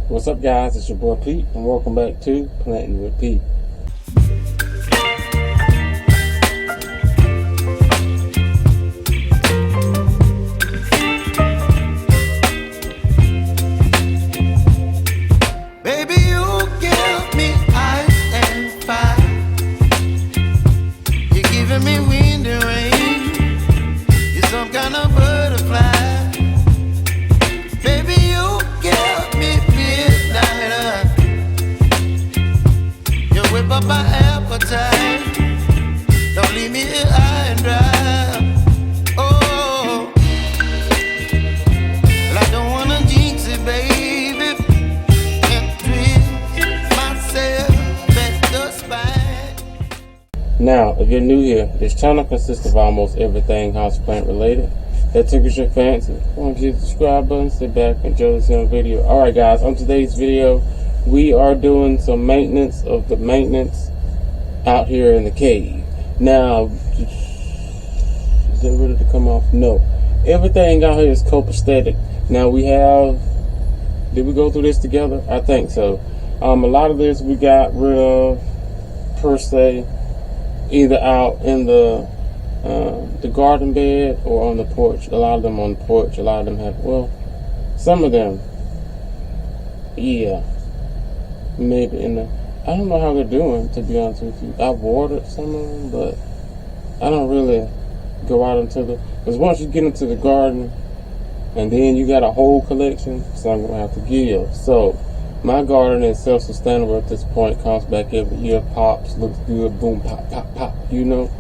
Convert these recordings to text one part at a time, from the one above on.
What's up, guys? It's your boy Pete, and welcome back to Planting with Pete. Baby, you give me ice and fire. You're giving me wind and rain. You're some kind of butterfly. Baby, you give me midnight. You whip up my appetite. Don't leave me here high and dry. Oh, well, I don't wanna jinx it, baby, and twist myself at the spine. Now, if you're new here, this channel consists of almost everything houseplant related. That tickles your fancy. Why don't you hit the subscribe button, sit back, enjoy this video. Alright guys, on today's video, we are doing some maintenance of the maintenance out here in the cave. Now, is it ready to come off? No. Everything out here is copacetic. Now we have, did we go through this together? I think so. A lot of this we got rid of, per se, either out in the garden bed or on the porch. A lot of them on the porch. A lot of them have, well, some of them, yeah, maybe in the, I don't know how they're doing, to be honest with you. I've watered some of them, but I don't really go out into the, because once you get into the garden and then you got a whole collection, so I'm gonna have to give. So my garden is self-sustainable at this point. Comes back every year, pops, looks good, boom, pop, pop, pop, you know.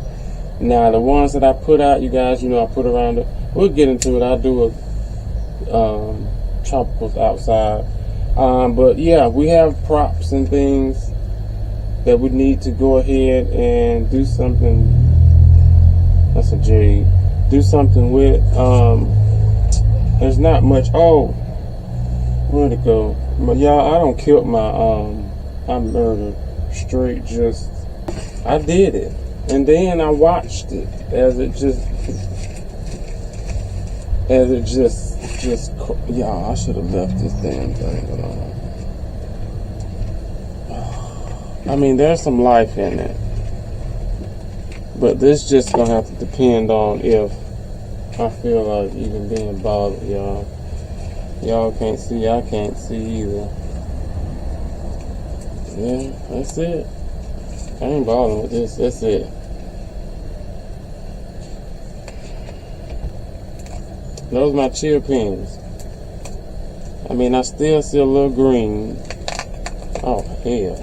Now the ones that I put out, you guys, you know, I put around it. We'll get into it. I'll do a tropicals outside. But yeah, we have props and things that we need to go ahead and do something. That's a jade. Do something with. There's not much. Oh, where'd it go? But y'all, I don't kill my I murdered straight. Just I did it. And then I watched it as it just, y'all, I should have left this damn thing alone. I mean, there's some life in it. But this just gonna have to depend on if I feel like even being bothered, y'all. Y'all can't see, I can't see either. Yeah, that's it. I ain't bothering with this, that's it. Those are my chill pins. I mean, I still see a little green. Oh, hell.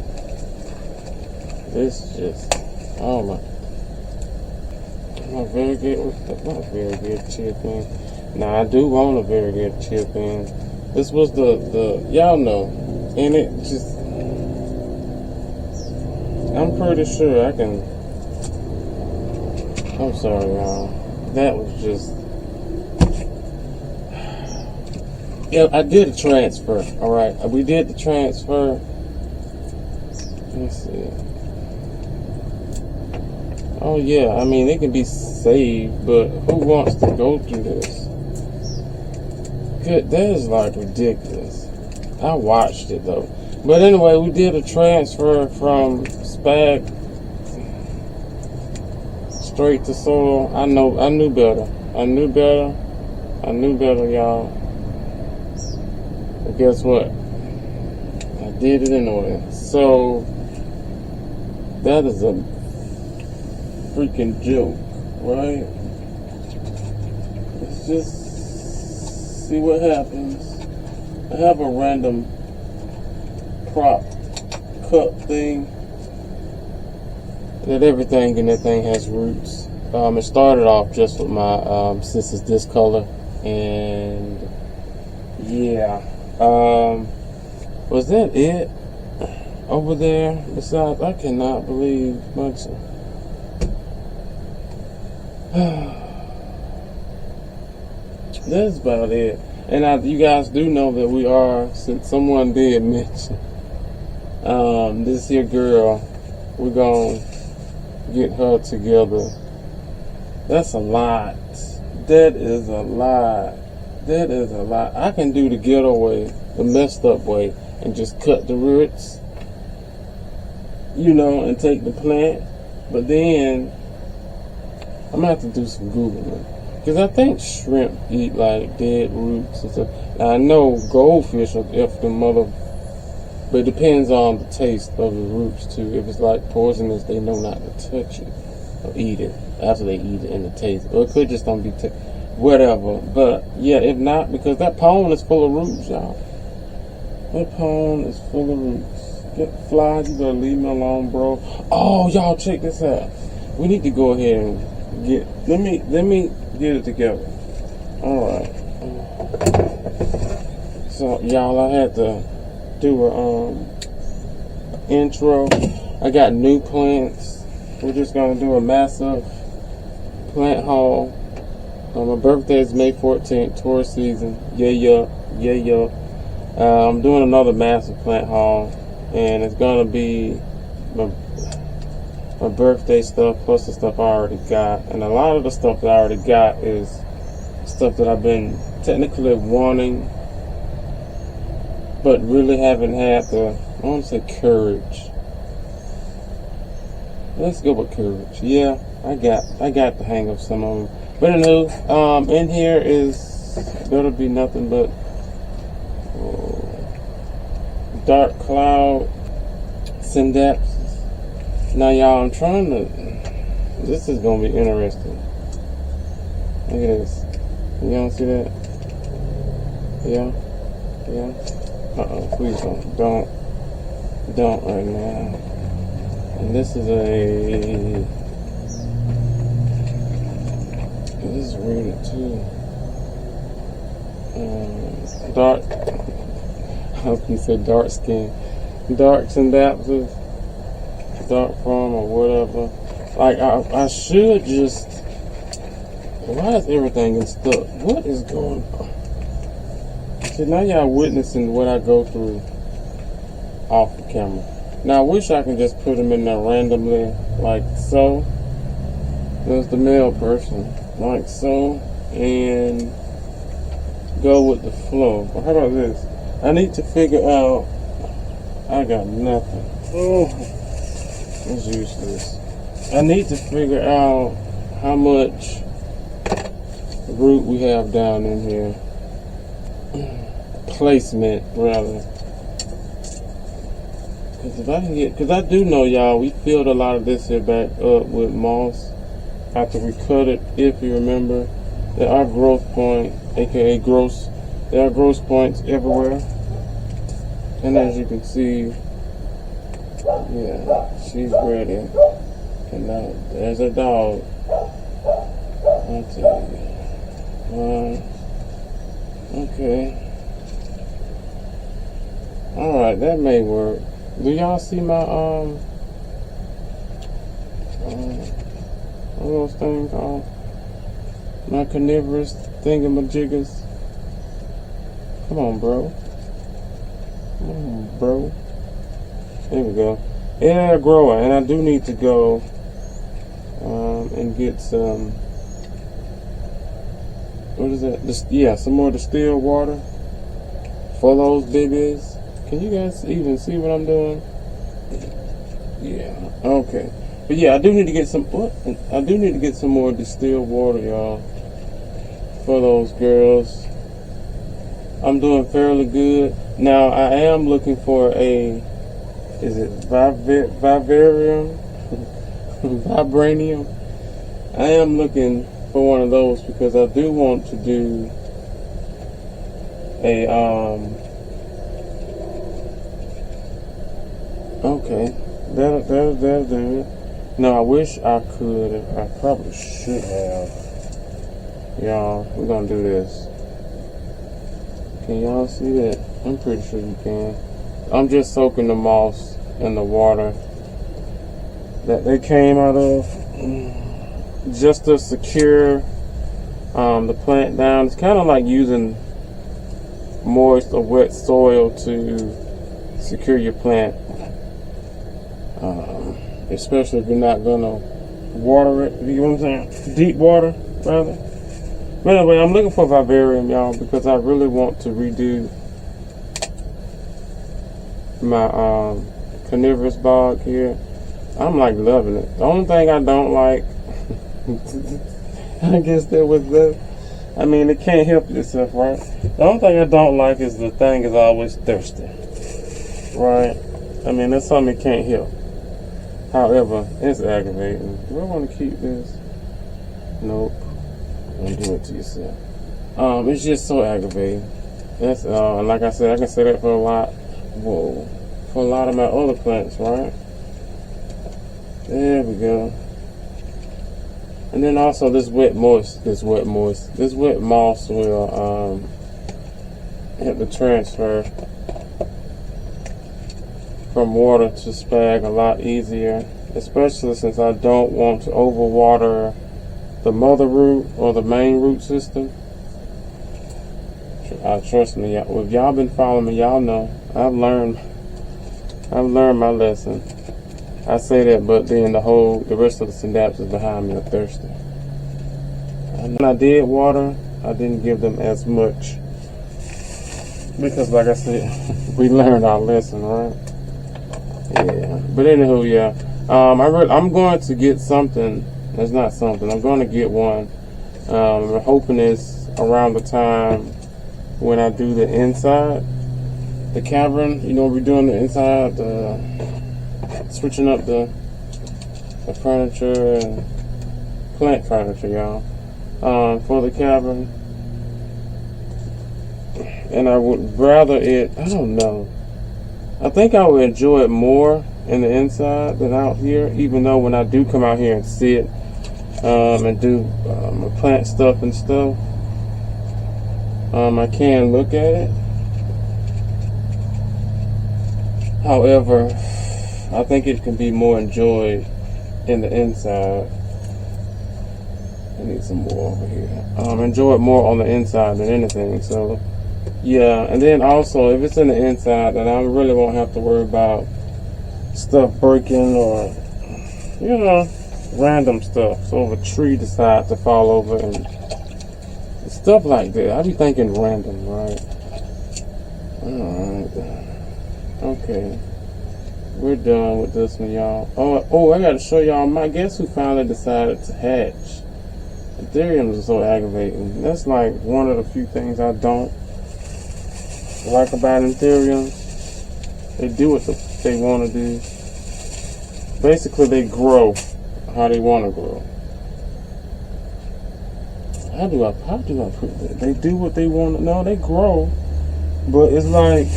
This just, oh my. Not very good with the, not very good chill pin. Now, I do want a very good chill pin. This was the y'all know. And it just, I'm pretty sure I can. I'm sorry, y'all. That was just. Yeah, I did a transfer. All right, we did the transfer. Let's see. Oh yeah, I mean it can be saved, but who wants to go through this? Good, that is like ridiculous. I watched it though. But anyway, we did a transfer from spag straight to soil. I knew better. I knew better, y'all. But guess what? I did it anyway. So that is a freaking joke, right? Let's just see what happens. I have a random prop cup thing that everything in that thing has roots. It started off just with my since it's this color, and yeah, was that it over there? Besides, I cannot believe much. That's about it. And you guys do know that we are, since someone did mention, this here girl, we're gonna get her together. That's a lot. That is a lot. I can do the ghetto way, the messed up way. and just cut the roots, you know, and take the plant. But then I'm gonna have to do some Googling, because I think shrimp eat like dead roots and stuff. Now, I know goldfish are if the mother, but it depends on the taste of the roots too. If it's like poisonous, they know not to touch it or eat it after they eat it in the taste. Or it could just don't be whatever. But yeah, if not, because that pond is full of roots, y'all. That pond is full of roots. Get flies, you better leave me alone, bro. Oh, y'all, check this out. We need to go ahead and get. Let me get it together. All right. So y'all, I had to do a intro. I got new plants. We're just gonna do a massive plant haul. My birthday is May 14th, tourist season. Yeah. I'm doing another massive plant haul, and it's gonna be my birthday stuff plus the stuff I already got. And a lot of the stuff that I already got is stuff that I've been technically wanting, but really haven't had the, I want to say courage. Let's go with courage. Yeah, I got the hang of some of them. But anywho, in here is gonna be nothing but dark cloud synapses. Now y'all, I'm trying to, this is gonna be interesting. Look at this. Y'all see that? Yeah. Please don't right now. And this is weird too. Dark. I was gonna say dark skin, dark synapses, dark form or whatever. Like I should just. Why is everything getting stuck? What is going on? See, now y'all witnessing what I go through off the camera. Now I wish I could just put them in there randomly, like so. There's the male person, like so, and go with the flow. But how about this? I need to figure out. I got nothing. Oh, it's useless. I need to figure out how much root we have down in here. Placement, rather. Because if I can get, because I do know, y'all, we filled a lot of this here back up with moss after we cut it. If you remember, there are growth point, aka gross. There are growth points everywhere, and as you can see, yeah, she's ready. And now there's a dog. I'll tell you. Okay. Alright, that may work. Do y'all see my what are those things called? My carnivorous thingamajiggers. Come on, bro. There we go. Yeah, they're growing, and I do need to go and get some. What is that? Some more distilled water for those babies. Can you guys even see what I'm doing? Yeah. Okay. But yeah, I do need to get some. What? I do need to get some more distilled water, y'all, for those girls. I'm doing fairly good now. I am looking for a. Is it vivarium? Vibranium? I am looking for one of those because I do want to do a okay, that'll do it. No, I wish I could. I probably should have. Y'all, we're gonna do this. Can y'all see that? I'm pretty sure you can. I'm just soaking the moss in the water that they came out of, just to secure the plant down. It's kind of like using moist or wet soil to secure your plant, especially if you're not gonna water it. You know what I'm saying? Deep water, rather. But anyway, I'm looking for vivarium, y'all, because I really want to redo my carnivorous bog here. I'm like loving it. The only thing I don't like, I guess that was the, I mean, it can't help itself, right? The only thing I don't like is the thing is always thirsty, right? I mean, that's something it can't help. However, it's aggravating. Do I want to keep this? Nope. Don't do it to yourself. It's just so aggravating. That's and like I said, I can say that for a lot. Whoa, for a lot of my other plants, right? There we go. And then also this wet moss will help the transfer from water to spag a lot easier, especially since I don't want to overwater the mother root or the main root system. Trust me, if y'all been following me, y'all know I've learned my lesson. I say that, but then the rest of the synapses behind me are thirsty. And when I did water, I didn't give them as much because, like I said, we learned our lesson, right? Yeah. But anywho, yeah. I'm going to get something. It's not something. I'm going to get one. I'm hoping it's around the time when I do the inside, the cavern. You know, we're doing the inside, switching up the furniture and plant furniture, y'all, for the cavern. And I would rather it, I don't know, I think I would enjoy it more in the inside than out here, even though when I do come out here and sit and do plant stuff and stuff, I can look at it. However, I think it can be more enjoyed in the inside. I need some more over here. Enjoy it more on the inside than anything. So, yeah. And then also, if it's in the inside, then I really won't have to worry about stuff breaking or, you know, random stuff. So if a tree decides to fall over and stuff like that, I be thinking random, right? Alright. Okay. We're done with this one, y'all. Oh, I gotta show y'all my guess who finally decided to hatch. Ethereums are so aggravating. That's like one of the few things I don't like about Ethereums. They do what they want to do. Basically, they grow how they want to grow. How do I put that? They do what they want to. No, they grow, but it's like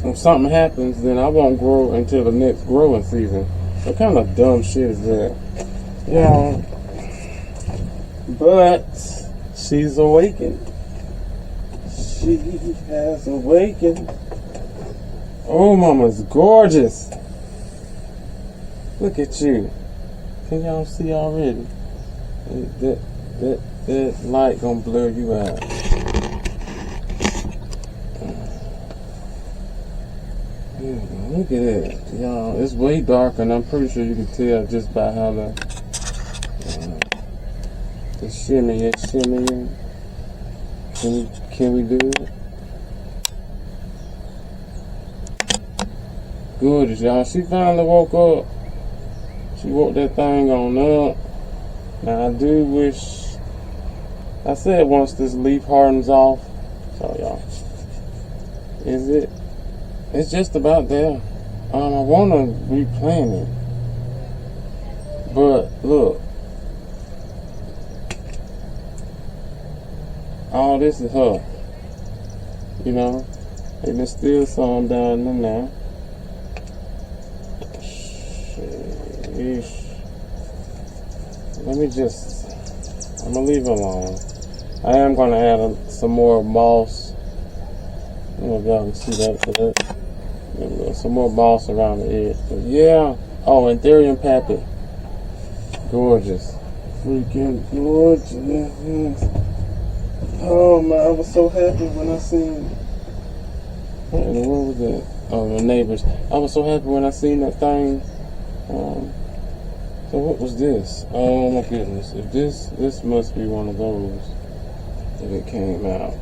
if something happens, then I won't grow until the next growing season. What kind of dumb shit is that? Yeah. But she's awakened. She has awakened. Oh, mama's gorgeous. Look at you. Can y'all see already? That light gonna blur you out. Look at that, y'all. It's way darker, and I'm pretty sure you can tell just by how the shimmy is shimmying. Can we do it? Gorgeous, y'all. She finally woke up. She woke that thing on up. Now I do wish, I said once this leaf hardens off, sorry y'all, it's just about there. I want to replant it, but look, all this is her, you know, and there's still some down in there. Sheesh. Let me I'm gonna leave it alone. I am gonna add some more moss. I don't know if y'all can see that, some more moss around the edge. But yeah, oh, Ethereum Pappy. Gorgeous. Freaking gorgeous. Oh man, I was so happy when I seen, what in the world was that? Oh, the neighbors. I was so happy when I seen that thing. So what was this? Oh my goodness. If this must be one of those if it came out.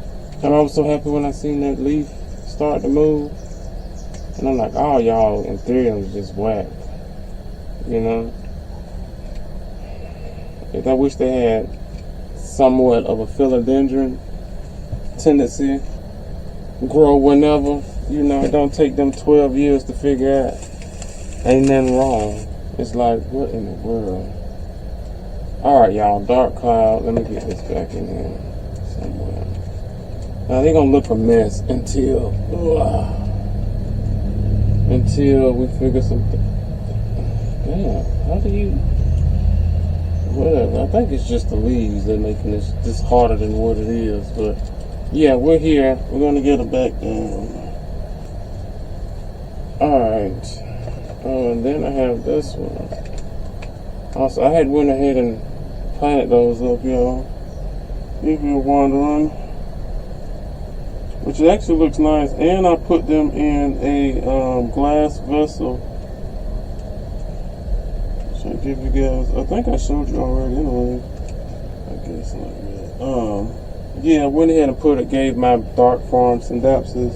And I was so happy when I seen that leaf start to move. And I'm like, oh, y'all anthuriums just whack. You know? I wish they had somewhat of a philodendron tendency. Grow whenever. You know, it don't take them 12 years to figure out. Ain't nothing wrong. It's like, what in the world? Alright, y'all. Dark cloud. Let me get this back in here somewhere. Now, they're going to look a mess until we figure something. Damn. How do you... Whatever. I think it's just the leaves that are making this harder than what it is. But, yeah, we're here. We're going to get it back down. Alright. Oh, and then I have this one. Also, I had went ahead and planted those up, y'all. If you're wondering. Which actually looks nice. And I put them in a glass vessel. So I'll give you guys, I think I showed you already anyway. I guess like that. Yeah, I went ahead and gave my dark farm Syndapsis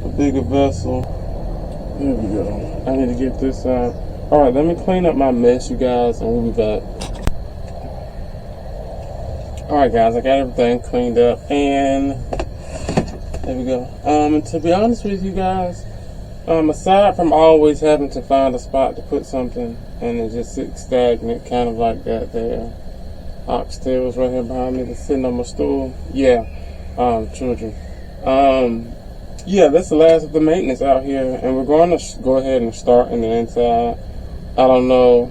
a bigger vessel. There we go. I need to get this out. Alright, let me clean up my mess, you guys, and we'll be back. Alright guys, I got everything cleaned up, and there we go. And to be honest with you guys, aside from always having to find a spot to put something and it just sits stagnant, kind of like that there. Oxtails right here behind me that's sitting on my stool. Yeah, children. Yeah, that's the last of the maintenance out here, and we're going to go ahead and start in the inside. I don't know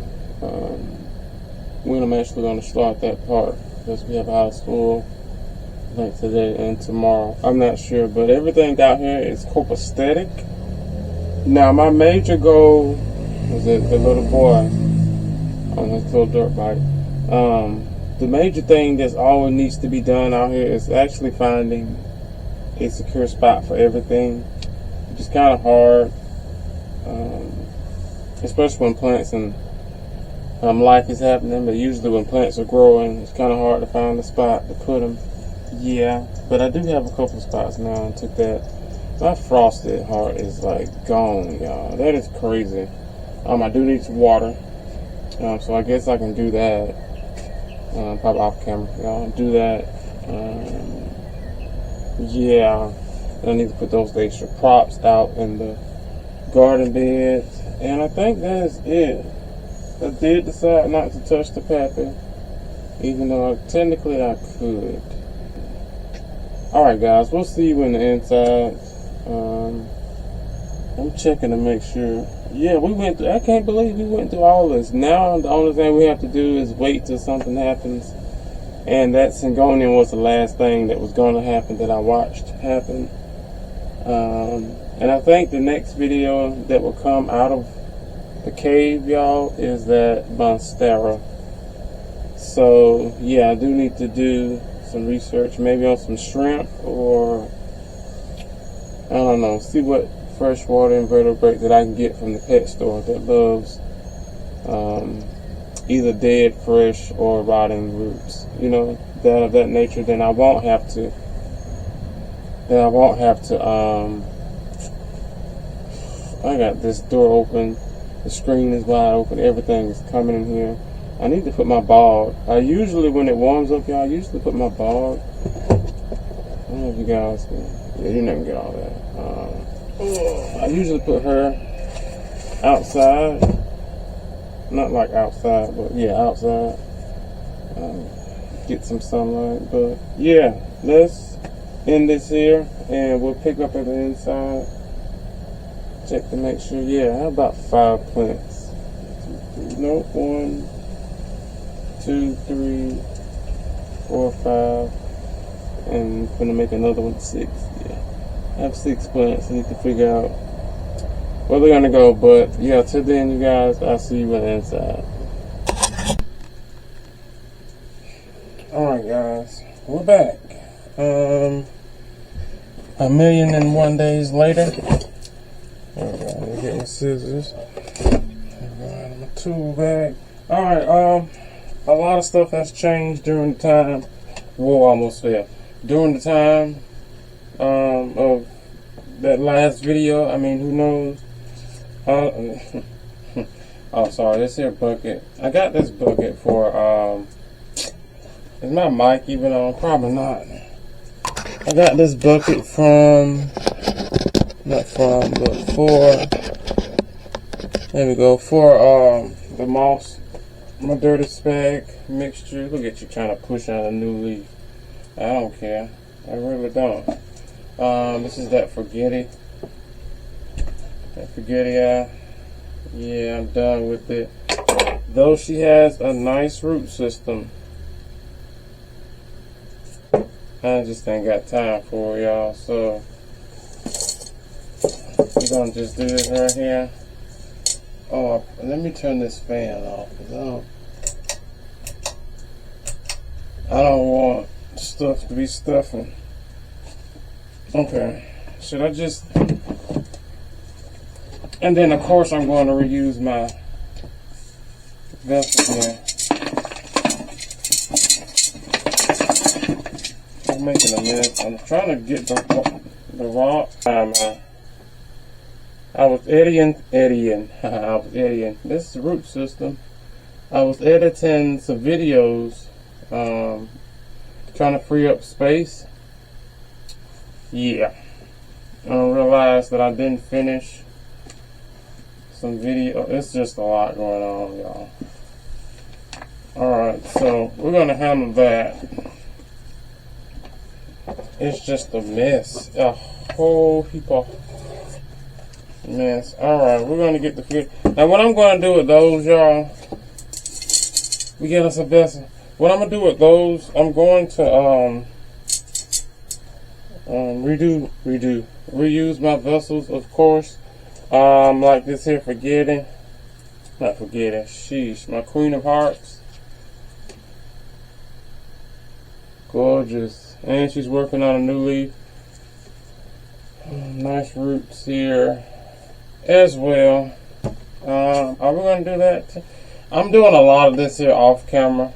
when I'm actually going to start that part, because we have a house full like today and tomorrow. I'm not sure, but everything out here is copacetic. Now, my major goal was the little boy on his little dirt bike. The major thing that's always needs to be done out here is actually finding a secure spot for everything, which is kind of hard, especially when plants and life is happening. But usually when plants are growing, it's kind of hard to find a spot to put them. Yeah, but I do have a couple spots now. I took that. My frosted heart is like gone, y'all. That is crazy. I do need some water, so I guess I can do that. Probably off camera, y'all. Do that. Yeah, and I need to put those extra props out in the garden beds, and I think that's it. I did decide not to touch the pappy, even though technically I could. Alright guys, we'll see you in the inside. I'm checking to make sure. Yeah, we went through, I can't believe we went through all this. Now the only thing we have to do is wait till something happens. And that Syngonium was the last thing that was going to happen that I watched happen. And I think the next video that will come out of the cave, y'all, is that Monstera. So, yeah, I do need to do some research, maybe on some shrimp, or I don't know, see what freshwater invertebrate that I can get from the pet store that loves either dead, fresh, or rotting roots, you know, that of that nature. Then I won't have to. I got this door open, the screen is wide open, everything is coming in here. I need to put my bog. I usually, when it warms up, y'all, I usually put my bog. I don't know if you guys can. Yeah, you're not gonna get all that. I usually put her outside. Not like outside, but yeah, outside. Get some sunlight. But yeah, let's end this here, and we'll pick up at the inside. Check to make sure. Yeah, I have about 5 plants. No, 1, 2, 3, 4, 5, and I'm gonna make another one 6. Yeah, I have 6 plants. I need to figure out where they're gonna go. But yeah, till then, you guys, I'll see you on the inside. Alright guys, we're back. 1,000,001 days later. Alright, let me get my scissors. Alright, my tool bag. Alright, a lot of stuff has changed during the time. Whoa, almost fell. During the time of that last video. I mean, who knows? Oh, sorry, this here bucket. I got this bucket for, is my mic even on? Probably not. I got this bucket from, not from, but for, there we go, for, the moss, my dirty spag mixture. Look at you trying to push out a new leaf. I don't care. I really don't. This is that forgetty. That forgetty. Yeah, I'm done with it. Though she has a nice root system, I just ain't got time for y'all. So we're gonna just do this right here. Oh, let me turn this fan off, because I don't want stuff to be stuffing. Okay, should I just... And then of course I'm going to reuse my vessel here. I'm making a mess. I'm trying to get the rock. I was editing. This is the root system. I was editing some videos, trying to free up space. Yeah, I realized that I didn't finish some video. It's just a lot going on, y'all. Alright, so we're gonna handle that. It's just a mess. A whole heap of mess. Alright, we're gonna get the food. Now what I'm gonna do with those, y'all, we get us a vessel. What I'm gonna do with those, I'm going to reuse my vessels, of course. Like this here sheesh, my Queen of Hearts. Gorgeous. And she's working on a new leaf. Nice roots here as well. Are we gonna do that? I'm doing a lot of this here off camera,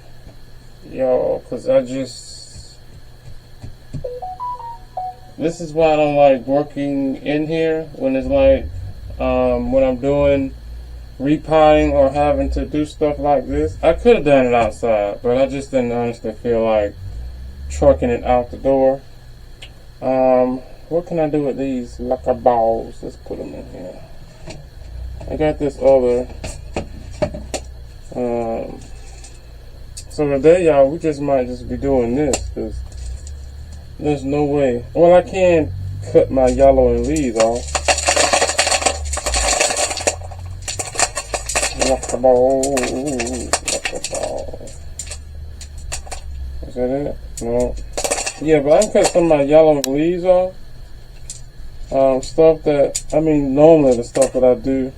yo, because this is why I don't like working in here when it's like when I'm doing repotting or having to do stuff like this. I could have done it outside, but I just didn't honestly feel like trucking it out the door. What can I do with these lacquer balls? Let's put them in here. I got this other. So today, y'all, we just might just be doing this, because there's no way. Well, I can cut my yellowing leaves off. Lacquer ball. Is that it? No. Yeah, but I can cut some of my yellow leaves off. Stuff that, I mean, normally the stuff that I do.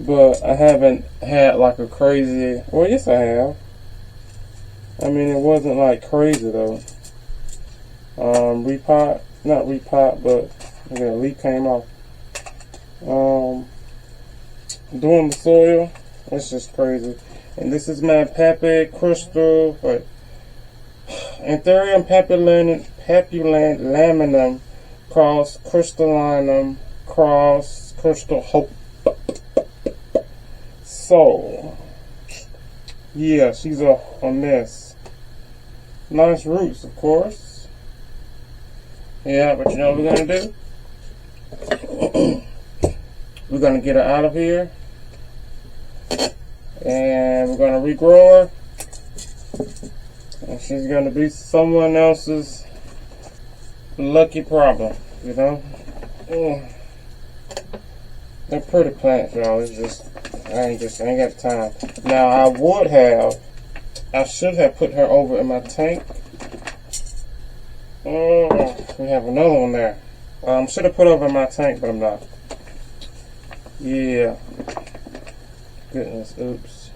But I haven't had like a crazy, well, yes I have. I mean, it wasn't like crazy though. Repot, not repot, but yeah, leaf came off. Doing the soil, it's just crazy. And this is my Pappy Crystal, but Anthurium papulaminum cross crystallinum cross crystal hope. So, yeah, she's a mess. Nice roots, of course. Yeah, but you know what we're gonna do? We're gonna get her out of here, and we're gonna regrow her, and she's gonna be someone else's lucky problem, you know? They're pretty plants, y'all. It's just I ain't got time. Now I should have put her over in my tank. Oh, we have another one there. Should have put over in my tank, but I'm not. Yeah. Goodness, oops.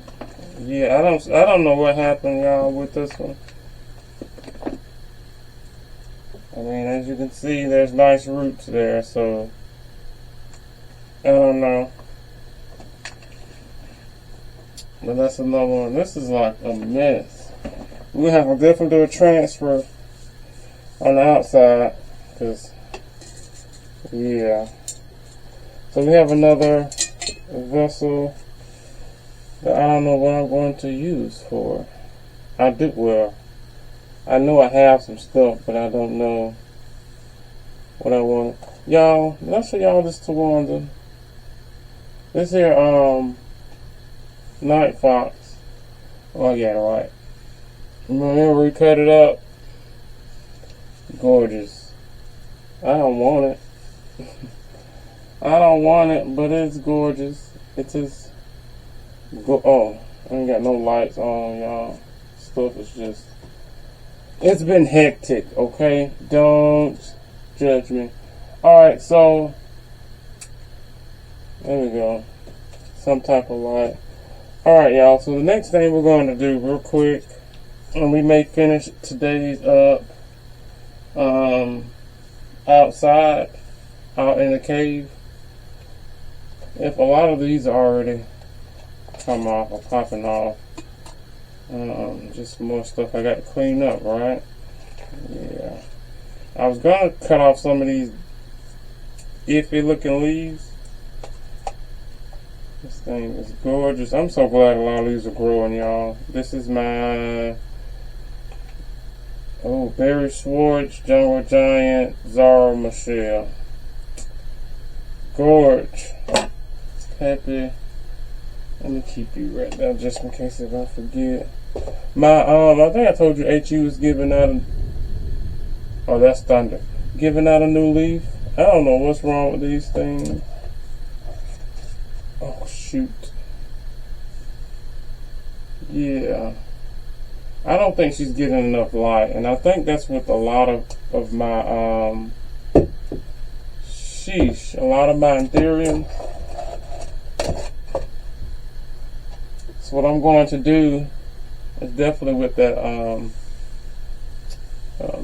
Yeah, I don't know what happened, y'all, with this one. I mean, as you can see, there's nice roots there, so I don't know. But that's another one. This is like a mess. We'll have to definitely do a transfer on the outside, because Yeah. So we have another vessel that I don't know what I'm going to use for. I know I have some stuff, but I don't know what I want. Y'all, did I show y'all this Tawanda? This here, Night Fox. Oh, I got it right. Remember we cut it up? Gorgeous. I don't want it. I don't want it, but it's gorgeous. It's just oh, I ain't got no lights on, y'all. Stuff is just, it's been hectic, okay? Don't judge me. Alright, so there we go. Some type of light. Alright, y'all, so the next thing we're going to do real quick, and we may finish today's up outside, out in the cave. If a lot of these are already come off or popping off, just more stuff I got to clean up, right? Yeah. I was gonna cut off some of these iffy looking leaves. This thing is gorgeous. I'm so glad a lot of leaves are growing, y'all. This is my Berry Schwartz Jungle Giant Zara Michelle. Gorge. Happy. Let me keep you right there just in case if I forget. I think I told you HU was giving out that's thunder. Giving out a new leaf. I don't know what's wrong with these things. Oh shoot. Yeah. I don't think she's getting enough light, and I think that's with a lot of my a lot of my Ethereum. So what I'm going to do is definitely with that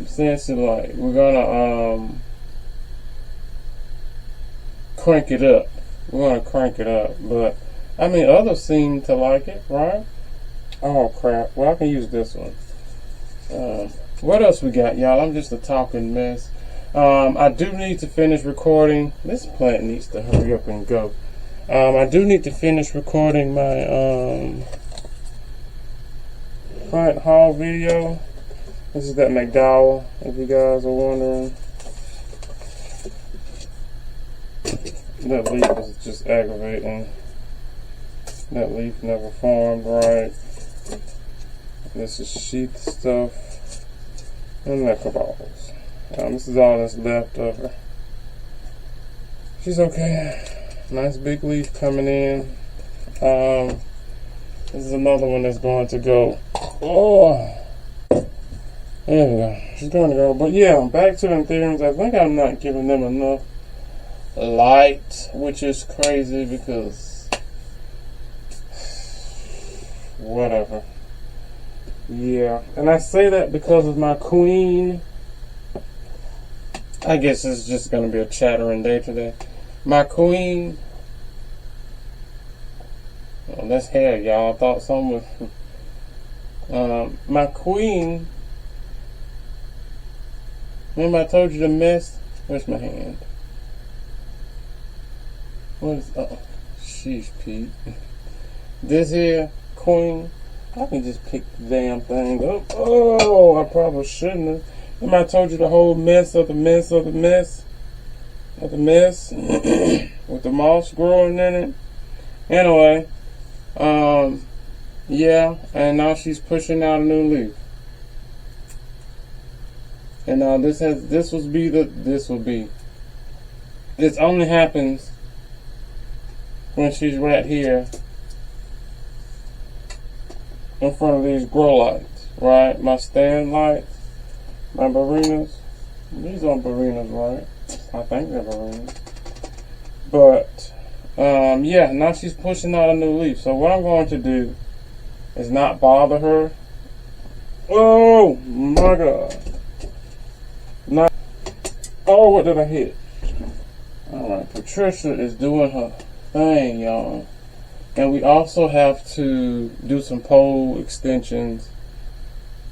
sensor light, we're gonna crank it up. We're gonna crank it up, but I mean others seem to like it, right? Oh crap! Well, I can use this one. What else we got, y'all? I'm just a talking mess. I do need to finish recording. This plant needs to hurry up and go. I do need to finish recording my plant haul video. This is that McDowell, if you guys are wondering. That leaf is just aggravating. That leaf never formed right. This is sheath stuff and necker balls. This is all that's left of her. She's okay. Nice big leaf coming in. This is another one that's going to go. Oh, there we go. She's going to go. But yeah, back to them theorems. I think I'm not giving them enough light, which is crazy because whatever. Yeah, and I say that because of my queen. I guess it's just going to be a chattering day today. My queen. Oh, that's hair, y'all. I thought something was. My queen. Remember I told you to mess? Where's my hand? What is. Sheesh, Pete. This here, queen. I can just pick the damn thing up. Oh, I probably shouldn't have. Remember I told you the whole mess of the mess of the mess of the mess with the moss growing in it. Anyway, yeah, and now she's pushing out a new leaf. And now this only happens when she's right here in front of these grow lights, right? My stand lights, my Bronners. These aren't Bronners, right? I think they're Bronners. But, yeah, now she's pushing out a new leaf. So what I'm going to do is not bother her. Oh, my God. Oh, what did I hit? Alright, Patricia is doing her thing, y'all. And we also have to do some pole extensions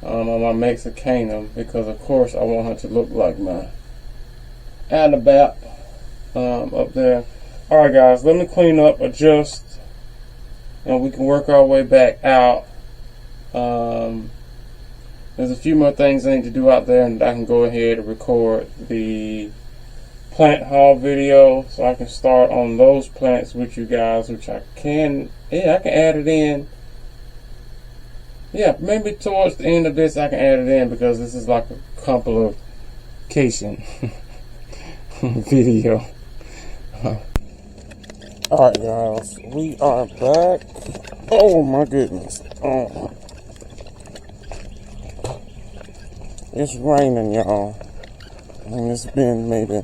on my Mexicanum because, of course, I want her to look like my Annabelle. up there. Alright guys, let me clean up, adjust, and we can work our way back out. There's a few more things I need to do out there, and I can go ahead and record the plant haul video, so I can start on those plants with you guys, which I can add it in. Yeah, maybe towards the end of this I can add it in, because this is like a complication video. Alright guys, we are back. Oh my goodness. It's raining, y'all. And it's been maybe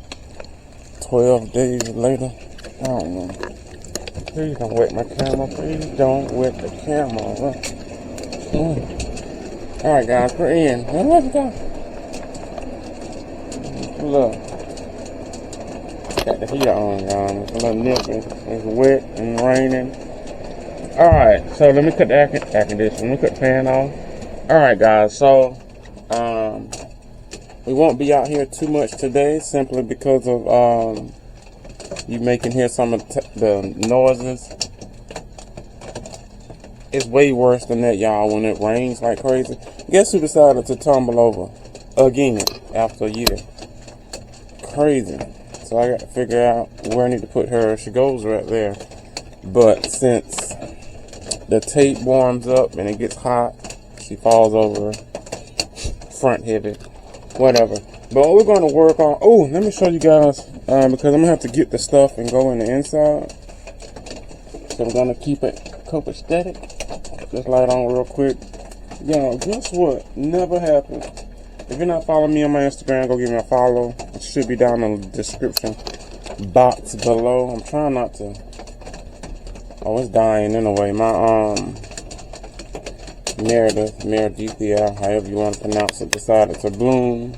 12 days later. I don't know. Please don't wet my camera. Please don't wet the camera. Alright guys, we're in. Now let's go. Look. Got the heater on, y'all. It's a little nippy. It's wet and raining. Alright, so let me cut the air conditioner. Let me cut the fan off. Alright guys, so we won't be out here too much today, simply because of you may can hear some of the noises. It's way worse than that, y'all, when it rains like crazy. Guess who decided to tumble over again after a year? Crazy. So I got to figure out where I need to put her. She goes right there. But since the tape warms up and it gets hot, she falls over, front heavy, whatever. But what we're going to work on, oh, let me show you guys, because I'm going to have to get the stuff and go in the inside. So we're going to keep it copacetic. Just light on real quick. Y'all, guess what? Never happened. If you're not following me on my Instagram, go give me a follow. It should be down in the description box below. I'm trying not to. Oh, it's dying anyway. My Meredith, however you want to pronounce it, decided to bloom.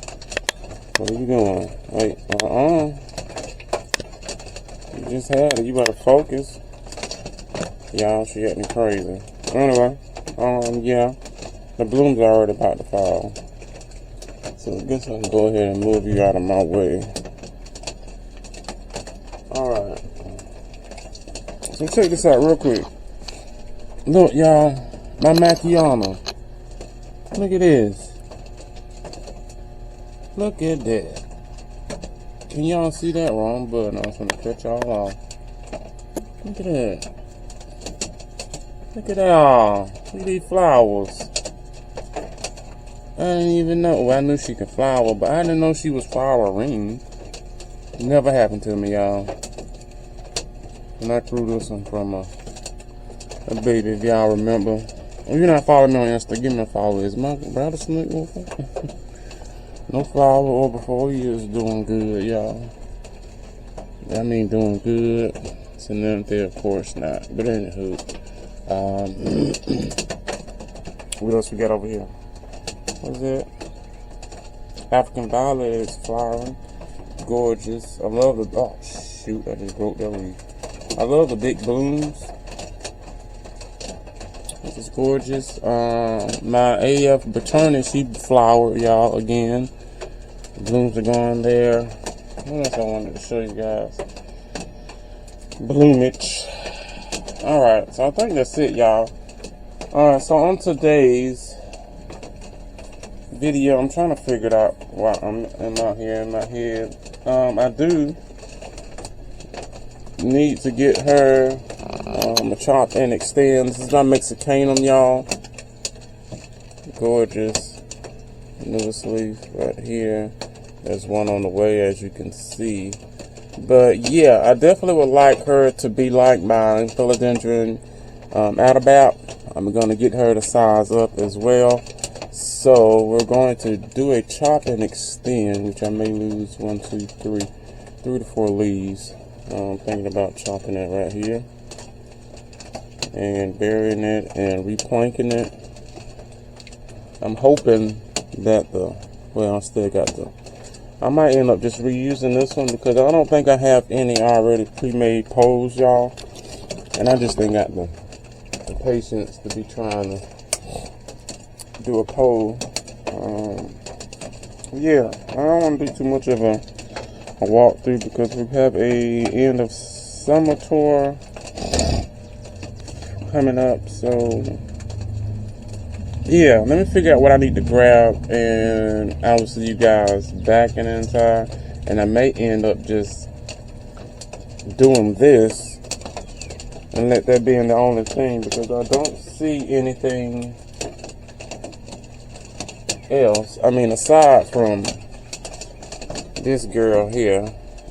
What are you doing? Wait, you just had it. You better focus. Y'all, she got me crazy. Anyway, yeah, the blooms are already about to fall. So I guess I can go ahead and move you out of my way. Alright. So check this out real quick. Look, y'all, my Macchiano. Look at this. Look at that. Can y'all see that? Wrong button. I was gonna cut y'all off. Look at that. Look at that. Look at these flowers. I didn't even know. Well, I knew she could flower, but I didn't know she was flowering. Never happened to me, y'all. And I threw this one from a baby, if y'all remember. If you're not following me on Insta, give me a follow. Is my brother Snoop with me? No flower over 4 years doing good, y'all. I mean, doing good. So none there, of course not. But anywho, what else we got over here? What is it? African violet is flowering. Gorgeous. I love the, oh shoot, I just broke that leaf. I love the big blooms. This is gorgeous. My AF Botany, she flowered, y'all, again. The blooms are going there. What else I wanted to show you guys? Bloomage. Alright, so I think that's it, y'all. Alright, so on today's video, I'm trying to figure it out while I'm out here in my head. I do need to get her a chop and extend. This is my Mexicanum, y'all. Gorgeous. Newest leaf right here. There's one on the way, as you can see. But yeah, I definitely would like her to be like my philodendron Adabap. I'm going to get her to size up as well. So we're going to do a chop and extend, which I may lose 3 to 4 leaves. I'm thinking about chopping it right here and burying it and replanking it. I'm hoping that I still got I might end up just reusing this one, because I don't think I have any already pre-made poles, y'all, and I just ain't got the patience to be trying to do a pole. Yeah, I don't want to do too much of a a walkthrough because we have a end of summer tour coming up. So yeah, let me figure out what I need to grab, and I will see you guys back and inside. And I may end up just doing this and let that be the only thing, because I don't see anything else. I mean, aside from this girl here,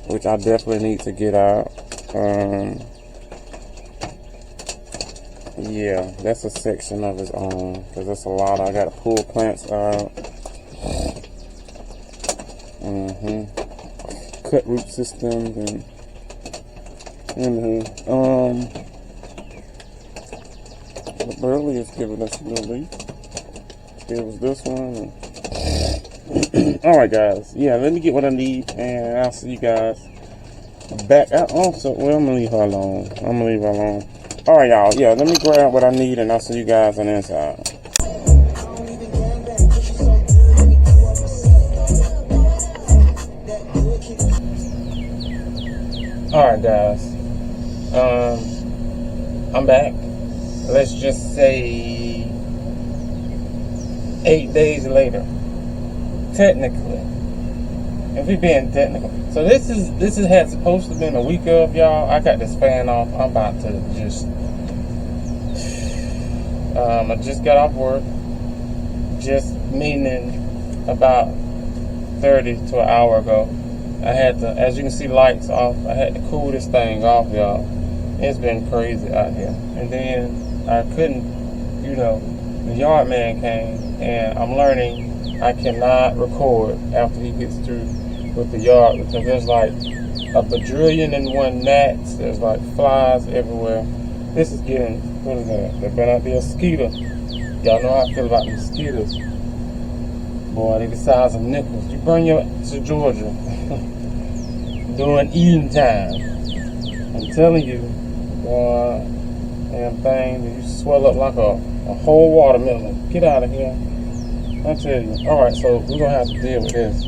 which I definitely need to get out. Yeah, that's a section of its own, because that's a lot. I gotta pull plants out. Cut root systems and the Burley is giving us a new leaf. It was this one. Alright guys, yeah, let me get what I need and I'll see you guys back. I'm gonna leave her alone. Alright y'all, yeah, let me grab what I need and I'll see you guys on the inside. Alright guys, I'm back. Let's just say 8 days later, technically, if we're being technical. So this had supposed to have been a week of, y'all. I got this fan off. I'm about to just I just got off work, just meaning about 30 to an hour ago. I had to, as you can see, lights off. I had to cool this thing off, y'all. It's been crazy out here. And then I couldn't, the yard man came, and I'm learning I cannot record after he gets through with the yard, because there's like a bajillion and one gnats. There's like flies everywhere. This is getting, what is that? There better not be a mosquito. Y'all know how I feel about mosquitoes. Boy, they the size of nickels. You bring your to Georgia during eating time. I'm telling you, boy, damn thing, you swell up like a whole watermelon. Get out of here. I tell you. Alright, so we're gonna have to deal with this.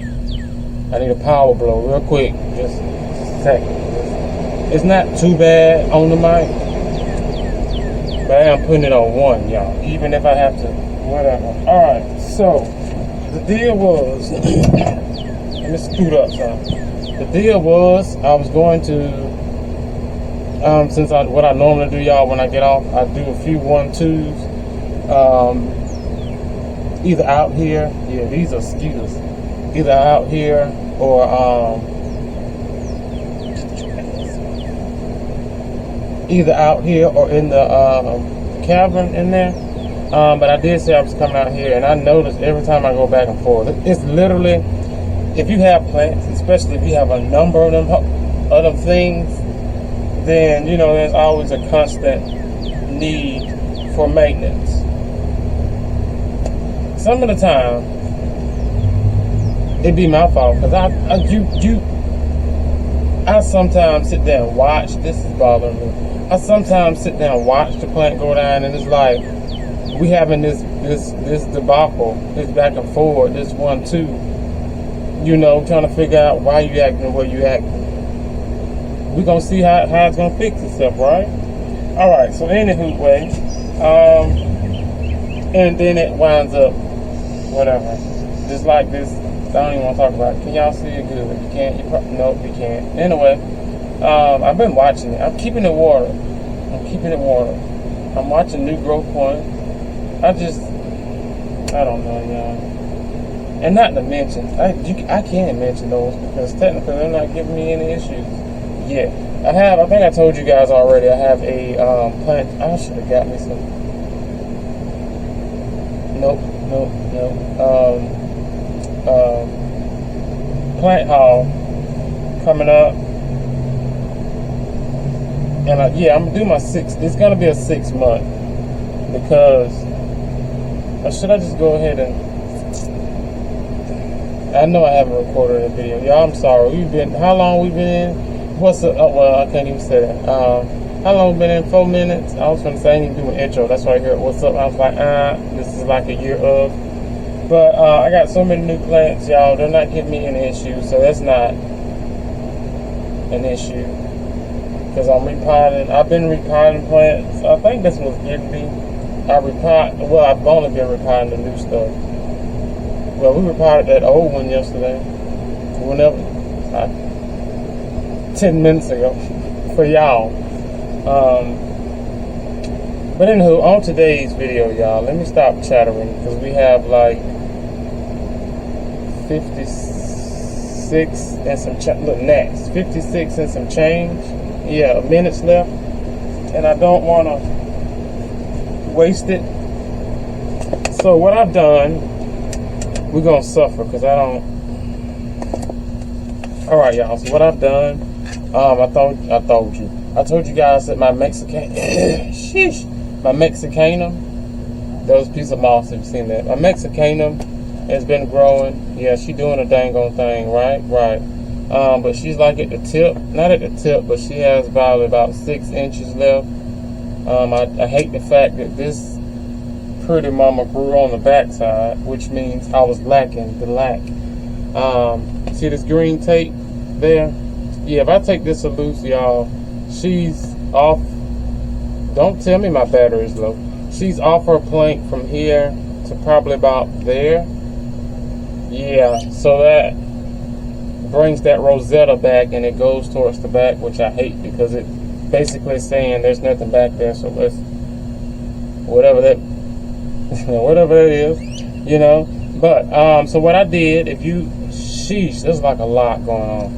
I need a power blow real quick. Just a second. It's not too bad on the mic, but I am putting it on 1, y'all. Even if I have to, whatever. Alright, so the deal was, let me scoot up, son. The deal was, I was going to, what I normally do, y'all, when I get off, I do a few 1-2s, either out here, yeah, these are mosquitoes, either out here or, in the cavern in there. But I did say I was coming out here, and I noticed every time I go back and forth, it's literally, if you have plants, especially if you have a number of them things, then there's always a constant need for maintenance. Some of the time, it'd be my fault, because I sometimes sit there and watch. This is bothering me. I sometimes sit there and watch the plant go down, and it's like we having this debacle, this back and forth, this 1-2. Trying to figure out why you acting the way you acting. We're gonna see how it's gonna fix itself, right? All right. So anyway, and then it winds up whatever, just like this. I don't even want to talk about it. Can y'all see it good? You can't. Nope, you can't. Anyway, I've been watching it. I'm keeping it water. I'm watching new growth point. I don't know, y'all. And not to mention, I can't mention those because technically they're not giving me any issues yet. I think I told you guys already, I have a plant. I should have got me some. Nope. Plant haul coming up. And I'm gonna do my 6. It's gonna be a 6 month because, or should I just go ahead and? I know I haven't recorded a video, y'all. I'm sorry. How long we been in? What's up? Well, I can't even say that. How long we been in? 4 minutes. I was gonna say I ain't even do an intro. That's why I heard what's up. I was like, this is like a year of. But I got so many new plants, y'all. They're not giving me any issues, so that's not an issue because I'm repotting. I've been repotting plants. I think this was getting me. Well, I've only been repotting the new stuff. Well, we repotted that old one yesterday. 10 minutes ago for y'all. But anywho, on today's video, y'all, let me stop chattering because we have like 56 and some look, next 56 and some change. Yeah, minutes left, and I don't want to waste it. So what I've done, we're gonna suffer because I don't. All right, y'all. So what I've done, I told you guys that my Mexican, my Mexicanum, those piece of moss. Have you seen that? My Mexicanum has been growing. Yeah, she doing a dang on thing, right? But she's like at the tip, not at the tip, but she has probably about 6 inches left. I hate the fact that this pretty mama grew on the backside, which means I was lacking the lack. See this green tape there? Yeah, if I take this loose, y'all, she's off. Don't tell me my battery is low. She's off her plank from here to probably about there. Yeah, so that brings that rosetta back and it goes towards the back, which I hate because it basically is saying there's nothing back there. So let's, whatever that is, you know. But so what I did, there's like a lot going on.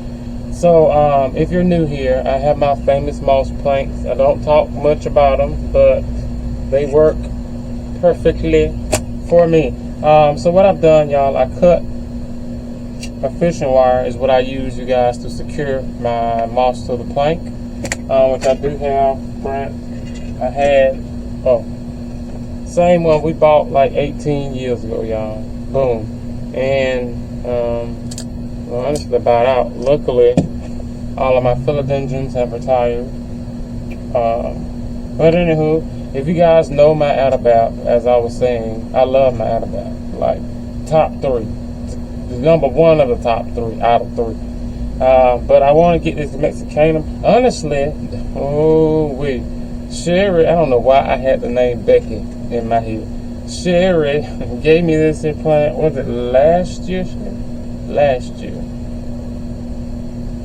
So if you're new here, I have my famous moss planks. I don't talk much about them, but they work perfectly for me. So what I've done, y'all, I cut a fishing wire is what I use, you guys, to secure my moss to the plank, which I do have. I had same one we bought like 18 years ago, y'all. Boom. And well, honestly, about out. Luckily, all of my philodendrons have retired. But anywho, if you guys know my Adabap, as I was saying, I love my Adabap. Like top 3, the number 1 of the top 3 out of 3. But I want to get this Mexicanum. Honestly, Sherry, I don't know why I had the name Becky in my head. Sherry gave me this plant. Was it last year? Last year.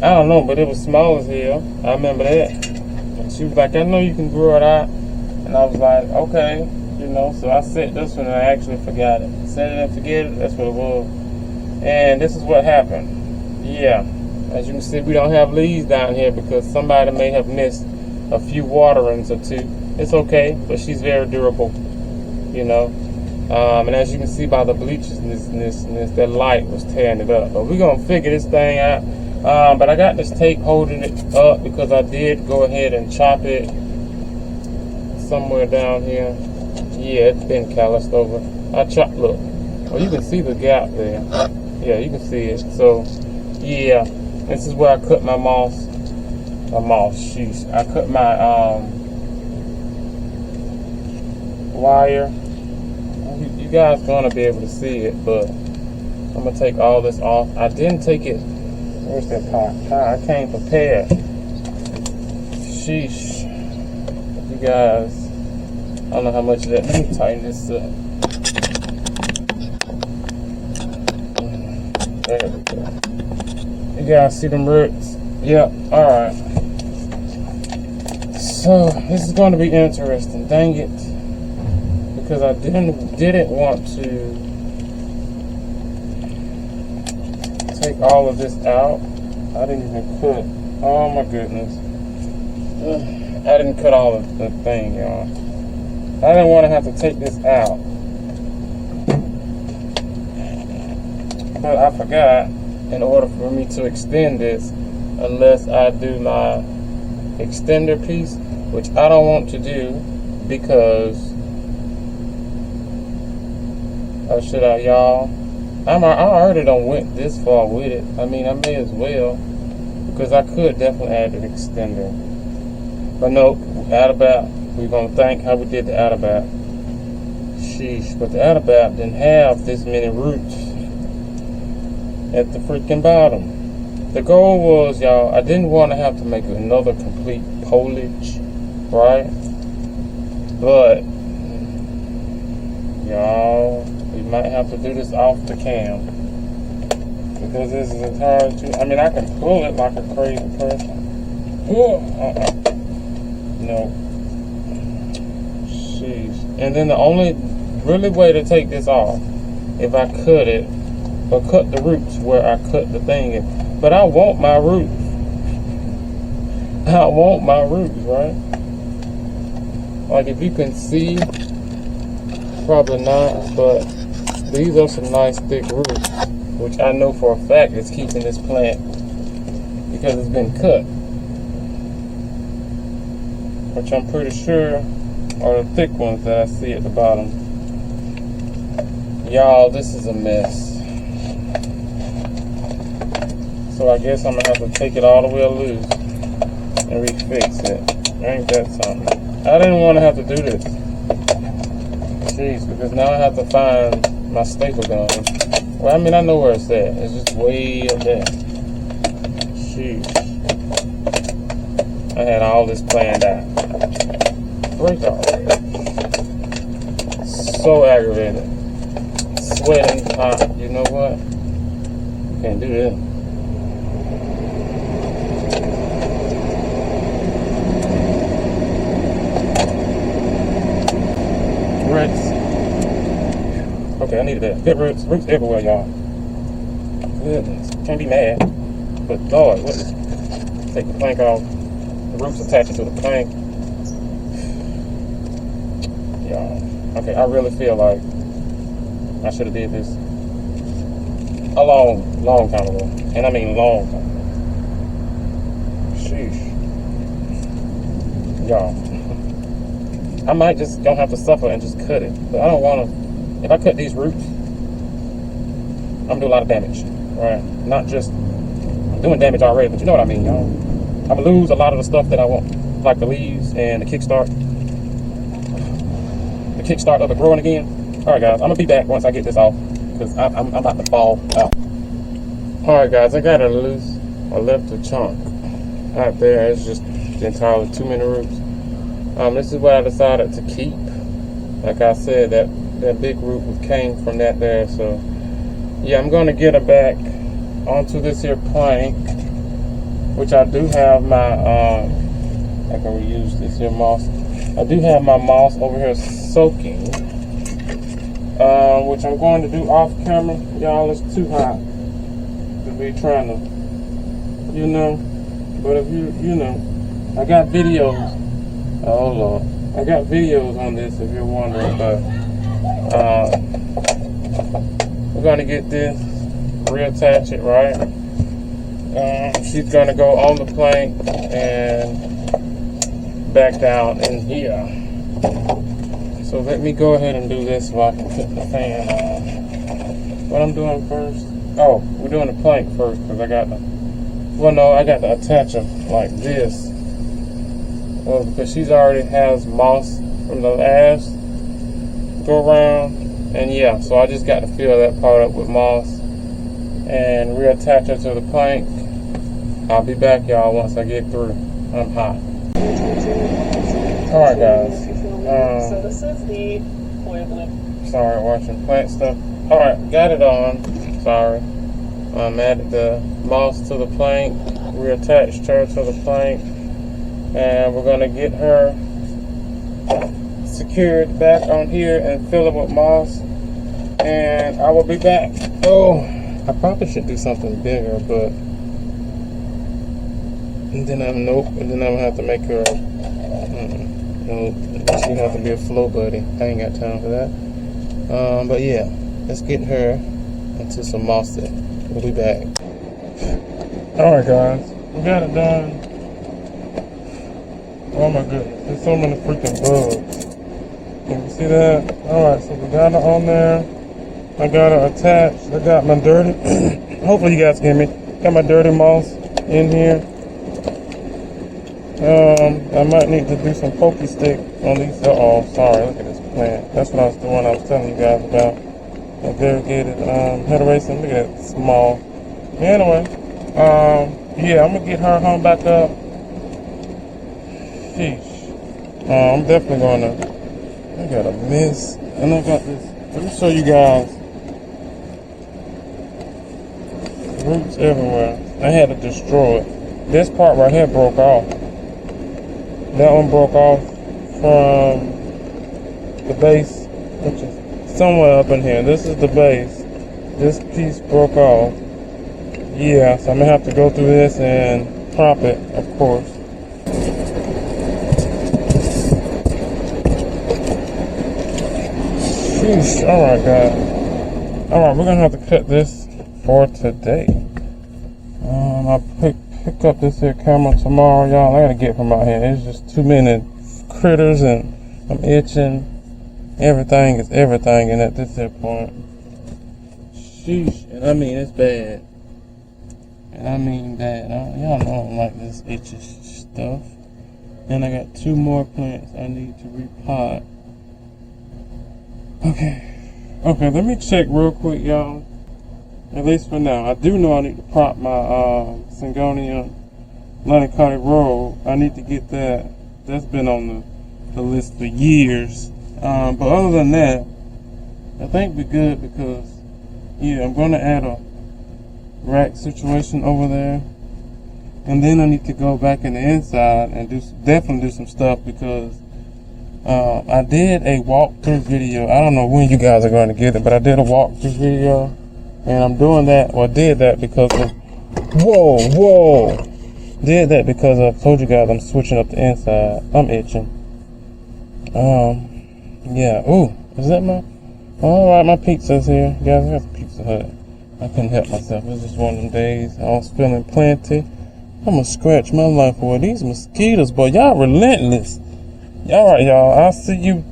I don't know, but it was small as hell. I remember that. And she was like, I know you can grow it out. And I was like, okay, you know. So I set this one and I actually forgot it. Set it and forget it. That's what it was. And this is what happened. Yeah. As you can see, we don't have leaves down here because somebody may have missed a few waterings or 2. It's okay, but she's very durable, you know. And as you can see by the bleachers, that light was tearing it up. But we're gonna figure this thing out. But I got this tape holding it up because I did go ahead and chop it somewhere down here. Yeah, it's been calloused over. I chopped. Look, well, you can see the gap there. Yeah, you can see it. So, yeah, this is where I cut my moss. Sheesh. I cut my wire. You guys gonna be able to see it, but I'm gonna take all this off. I didn't take it. Where's that pot? I came prepared. Sheesh. You guys, I don't know how much of that. Let me tighten this up. There we go. You guys see them roots? Yep. Alright. So this is going to be interesting. Dang it. Because I didn't want to take all of this out. I didn't even cut. Oh my goodness. I didn't cut all of the thing, y'all. I didn't want to have to take this out. But I forgot, in order for me to extend this, unless I do my extender piece, which I don't want to do because should I, y'all? I already done went this far with it. I mean, I may as well, because I could definitely add an extender. But no, Adabap, we're gonna thank how we did the Adabap. Sheesh, but the Adabap didn't have this many roots at the freaking bottom. The goal was, y'all, I didn't want to have to make another complete foliage, right? But, y'all, we might have to do this off the cam. Because this is entirely too, I mean, I can pull it like a crazy person. No. Jeez. And then the only really way to take this off, if I cut it, or cut the roots where I cut the thing in. But I want my roots. I want my roots, right? Like if you can see, probably not, but these are some nice thick roots, which I know for a fact is keeping this plant because it's been cut. Which I'm pretty sure are the thick ones that I see at the bottom. Y'all, this is a mess. So I guess I'm gonna have to take it all the way loose and refix it. Ain't that something? I didn't want to have to do this. Jeez, because now I have to find my staple gun. Well, I mean, I know where it's at. It's just way up there. Jeez. I had all this planned out. Break off. So aggravated. Sweating hot. You know what? You can't do that. Roots. Okay, I needed that. Good roots. Roots everywhere, y'all. Goodness. Can't be mad. But Lord, what is... Take the plank off. The roots attaching to the plank. Y'all. Okay, I really feel like I should have did this a long time ago. And I mean long time ago. Sheesh. Y'all. I might just gonna have to suffer and just cut it. But I don't want to. If I cut these roots, I'm gonna do a lot of damage. Right? Not just I'm doing damage already, but you know what I mean, y'all. I'm gonna lose a lot of the stuff that I want, like the leaves and the kickstart. The kickstart of it growing again. All right, guys. I'm gonna be back once I get this off because I'm about to fall out. All right, guys. I got it loose. I left a chunk out there. It's just entirely too many roots. This is what I decided to keep. Like I said, that big root came from that there. So, yeah, I'm going to get it back onto this here plank, which I do have my, I can reuse this here moss. I do have my moss over here soaking, which I'm going to do off camera. Y'all, it's too hot to be trying to, you know, but if you know, I got videos. Oh Lord, I got videos on this if you're wondering, but we're gonna get this, reattach it, right? She's gonna go on the plank and back down in here. So let me go ahead and do this so I can put the fan on. What I'm doing first? Oh, we're doing the plank first because I got to, well no, I got to attach them like this. Well, because she's already has moss from the last go around, and yeah, so I just got to fill that part up with moss and reattach her to the plank. I'll be back, y'all, once I get through. I'm hot. All right, guys. So this is the sorry, watching plant stuff. All right, got it on. Sorry. Added the moss to the plank, reattached her to the plank. And we're gonna get her secured back on here and fill it with moss. And I will be back. Oh, I probably should do something bigger, but and then I'm gonna have to make her. No, she have to be a flow buddy. I ain't got time for that. But yeah, let's get her into some moss. We'll be back. All right, guys, we got it done. Oh my goodness, there's so many freaking bugs. Can you see that? Alright, so we got it on there. I got it attached. I got my dirty, hopefully you guys can hear me. Got my dirty moss in here. I might need to do some pokey stick on these. Uh-oh, sorry, look at this plant. That's what I was doing, I was telling you guys about. A variegated head racing. Look at that, small. Anyway, Yeah, I'm gonna get her home back up. Sheesh. I'm definitely gonna. I got a mess, and I got this. Let me show you guys. Roots everywhere. I had to destroy it. This part right here broke off. That one broke off from the base, which is somewhere up in here. This is the base. This piece broke off. Yeah, so I'm gonna have to go through this and prop it, of course. Sheesh. Alright, guys. Alright, we're gonna have to cut this for today. I'll pick up this here camera tomorrow, y'all. I gotta get from out here. It's just too many critters and I'm itching. Everything is everything, and at this here point, sheesh. And I mean, it's bad. And I mean bad. Y'all know I don't like this itchy stuff. And I got 2 more plants I need to repot. Okay, let me check real quick, y'all. At least for now. I do know I need to prop my Syngonium Lanicotti roll. I need to get that. That's been on the list for years. But other than that, I think we're good because, yeah, I'm going to add a rack situation over there. And then I need to go back in the inside and definitely do some stuff because I did a walkthrough video. I don't know when you guys are going to get it, but I did a walkthrough video. And I'm doing that, or did that because of, whoa. Did that because I told you guys I'm switching up the inside. I'm itching. Yeah, ooh, is that my, alright, my pizza's here. Guys, I got the Pizza Hut. I couldn't help myself. It was just one of them days. I was feeling plenty. I'm gonna scratch my life for these mosquitoes, boy. Y'all relentless. Alright, y'all, I'll see you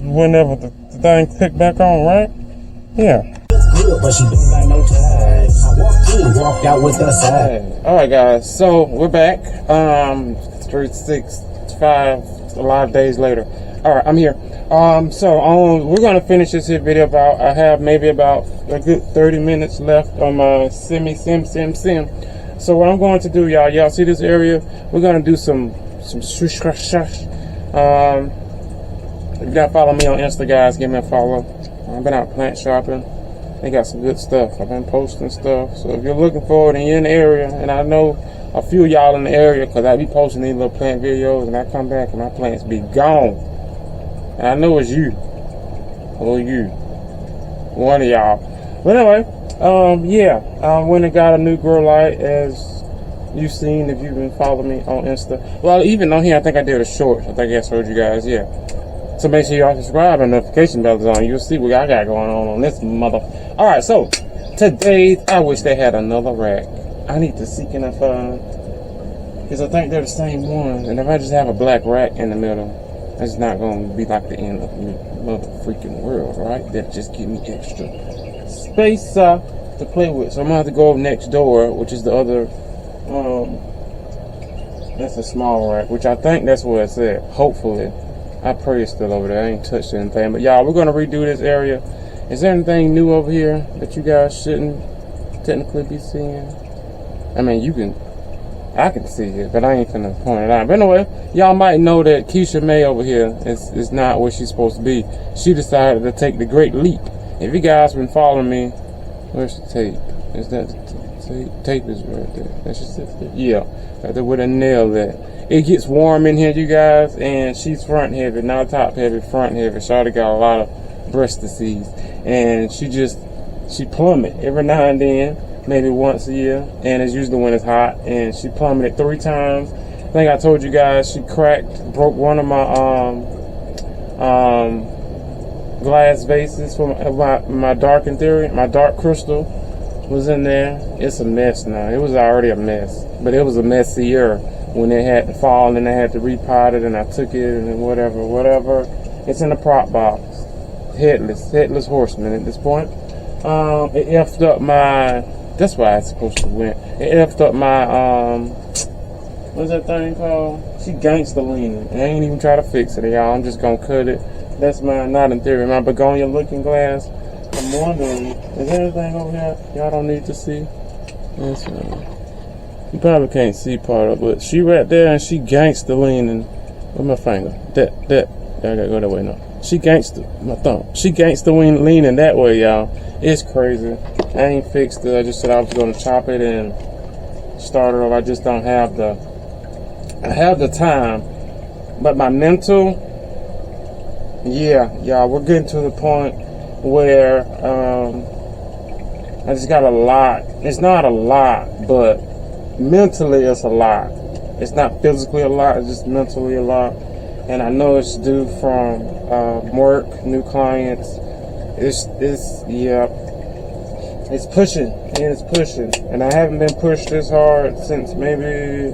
whenever the thing click back on, right? Yeah. But she don't got no time. I walked out with the side. Alright, guys, so we're back. 3, 6, 5, a lot of days later. Alright, I'm here. We're gonna finish this here video I have maybe about a good 30 minutes left on my sim. So what I'm going to do, y'all see this area? We're gonna do some shush. If you gotta follow me on Insta, guys, give me a follow. I've been out plant shopping. They got some good stuff. I've been posting stuff. So if you're looking for it and you're in the area, and I know a few of y'all in the area because I be posting these little plant videos and I come back and my plants be gone. And I know it's you. Or you. One of y'all. But anyway, I went and got a new grow light, as you've seen if you've been following me on Insta. Well, even on here, I think I did a short. I think I showed you guys, yeah. So make sure y'all subscribe and notification bell is on. You'll see what I got going on this mother. Alright, so today I wish they had another rack. I need to seek and I find, because I think they're the same one. And if I just have a black rack in the middle, it's not going to be like the end of the mother freaking world, right? That just give me extra space to play with. So I'm going to have to go next door, which is the other, that's a small rack, which I think that's what it said. Hopefully. I pray it's still over there. I ain't touched anything. But y'all, we're going to redo this area. Is there anything new over here that you guys shouldn't technically be seeing? I mean, I can see it, but I ain't finna point it out. But anyway, y'all might know that Keisha May over here is not where she's supposed to be. She decided to take the great leap. If you guys been following me, where's the tape? Is that the tape? Tape is right there. That should sit there. Yeah, right there with a nail there. It gets warm in here, you guys, and she's front heavy, not top heavy, front heavy. Shawty got a lot of breast disease, and she plummet every now and then, maybe once a year, and it's usually when it's hot. And she plummeted 3 times. I think I told you guys she broke one of my glass vases for my dark interior. My dark crystal was in there. It's a mess now. It was already a mess, but it was a messier when it had to fall, and then I had to repot it, and I took it, and whatever. It's in the prop box. Headless horseman at this point. It effed up my, that's why it's supposed to win. It effed up my, what's that thing called? She gangsta leaning. I ain't even try to fix it, y'all. I'm just gonna cut it. That's my, not in theory, my begonia looking glass. I'm wondering, is there anything over here y'all don't need to see? That's you probably can't see part of it, but she right there and she gangster leaning with my finger. That I gotta go that way now. She gangster, my thumb. She gangster leaning that way, y'all. It's crazy. I ain't fixed it. I just said I was gonna chop it and start it off. I just don't have the. I have the time, but my mental. Yeah, y'all, we're getting to the point where I just got a lot. It's not a lot, but mentally it's a lot. It's not physically a lot, it's just mentally a lot. And I know it's due from work, new clients. It's pushing, and it's pushing. And I haven't been pushed this hard since maybe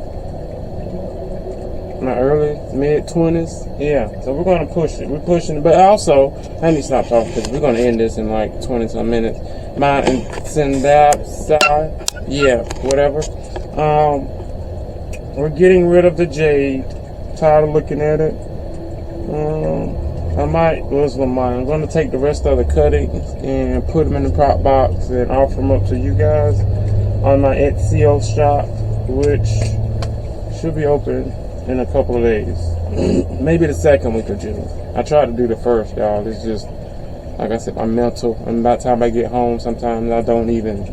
my early, mid-20s. Yeah, so we're going to push it. We're pushing it. But also, I need to stop talking because we're going to end this in like 20-some minutes. My side, yeah, whatever. We're getting rid of the jade. Tired of looking at it. I'm going to take the rest of the cuttings and put them in the prop box and offer them up to you guys on my Etsy shop, which should be open in a couple of days. Maybe the second week of June. I tried to do the first, y'all. It's just, like I said, my mental. And by the time I get home, sometimes I don't even.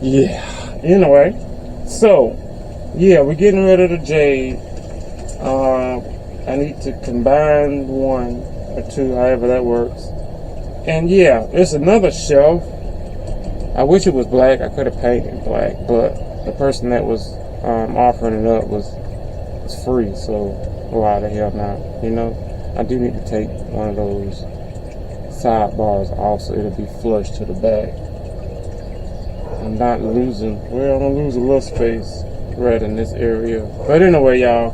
Yeah. Anyway, so yeah, we're getting rid of the jade. I need to combine one or two, however that works. And yeah, it's another shelf. I wish it was black. I could have painted black, but the person that was offering it up was free, so why the hell not? You know, I do need to take one of those sidebars off so it'll be flush to the back. I'm not losing. Well, I'm gonna lose a little space right in this area. But anyway, y'all.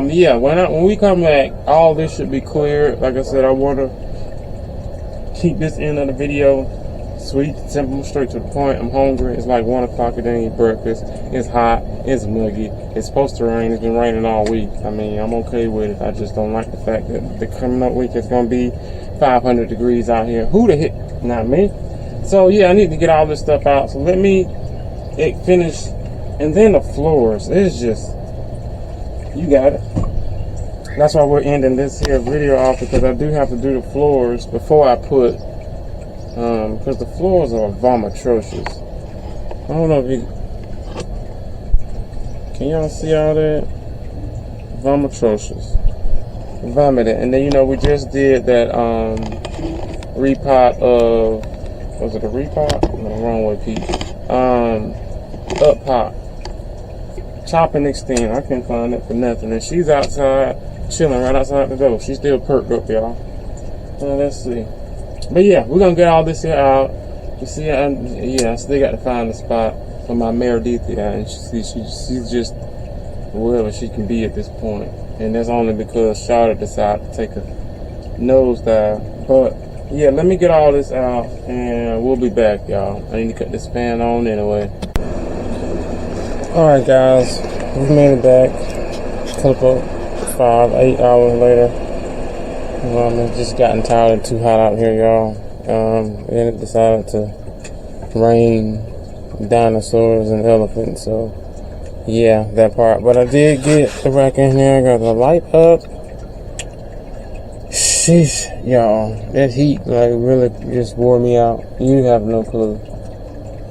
Yeah, when we come back, all this should be clear. Like I said, I want to keep this end of the video sweet, simple, straight to the point. I'm hungry. It's like 1 o'clock. I didn't eat breakfast. It's hot. It's muggy. It's supposed to rain. It's been raining all week. I mean, I'm okay with it. I just don't like the fact that the coming up week is going to be 500 degrees out here. Who the heck? Not me. So yeah, I need to get all this stuff out. So let me finish. And then the floors. It's just, you got it. That's why we're ending this here video off, because I do have to do the floors before I put, because the floors are vomitrocious. I don't know if you, can y'all see all that? Vomitrocious. Vomited. And then, you know, we just did that repot of, was it a repot? No, wrong way, Pete. Up pot. Chop and extend. I couldn't find it for nothing. And she's outside, chilling right outside the door. She's still perked up, y'all. Let's see. But yeah, we're gonna get all this here out. You see, I still got to find the spot for my Meredithia, and she's just wherever she can be at this point. And that's only because Charlotte decided to take a nosedive. But yeah, let me get all this out, and we'll be back, y'all. I need to cut this fan on anyway. Alright guys, we made it back a couple 5-8 hours later. It's just gotten tired and too hot out here, y'all. And it decided to rain dinosaurs and elephants, so yeah, that part. But I did get the rack in here, got the light up. Sheesh, y'all, that heat like really just wore me out. You have no clue.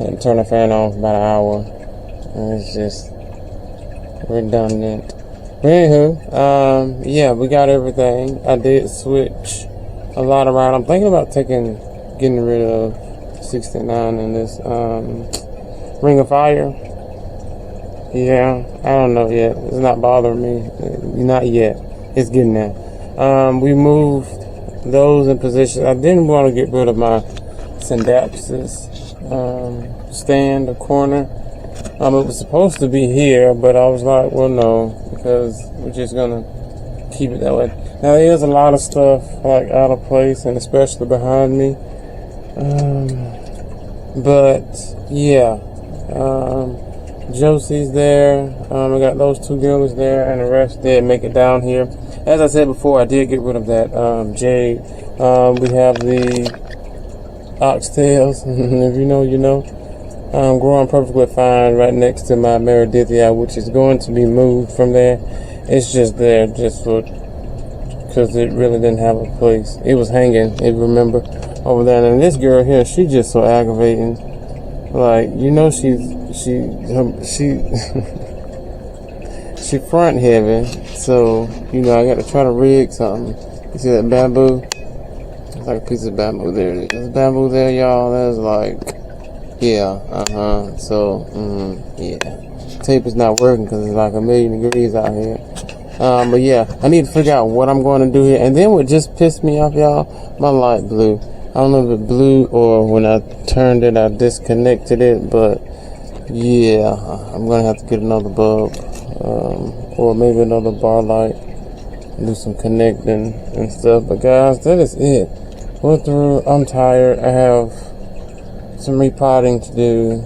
I had to turn the fan on for about an hour. It's just redundant. But anywho, yeah, we got everything. I did switch a lot around. I'm thinking about getting rid of 69 in this Ring of Fire. Yeah, I don't know yet. It's not bothering me. Not yet. It's getting there. We moved those in position. I didn't want to get rid of my Syndapsis stand, the corner. It was supposed to be here, but I was like, well, no, because we're just gonna keep it that way. Now, there's a lot of stuff like out of place, and especially behind me. But yeah, Josie's there. I got those two girls there, and the rest did make it down here. As I said before, I did get rid of that jade. We have the oxtails. If you know, you know. growing perfectly fine right next to my Meredithia, which is going to be moved from there. It's just there just for because it really didn't have a place. It was hanging, if you remember, over there. And this girl here, she just so aggravating. Like, you know, she she front heavy, so you know I got to try to rig something. You see that bamboo? It's like a piece of bamboo there. There's bamboo there, y'all. That's like, yeah, So, yeah, tape is not working because it's like 1,000,000 degrees out here. But yeah, I need to figure out what I'm going to do here. And then what just pissed me off, y'all, my light blew. I don't know if it blew or when I turned it, I disconnected it. But yeah, I'm going to have to get another bulb, or maybe another bar light, do some connecting and stuff. But guys, that is it. Went through, I'm tired. I have some repotting to do.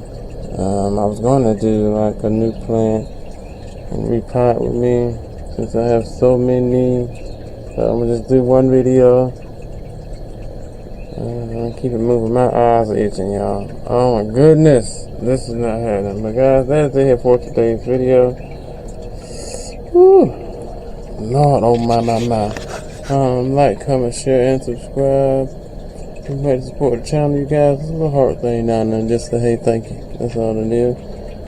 I was going to do like a new plant and repot with me. Since I have so many, so I'm gonna just do one video. Keep it moving. My eyes are itching, y'all. Oh my goodness, this is not happening. But guys, that is it for today's video. Whew. Lord, oh my. Like, comment, share, and subscribe. Everybody support the channel, you guys. It's a little hard thing down there. Just to hey, thank you. That's all it is.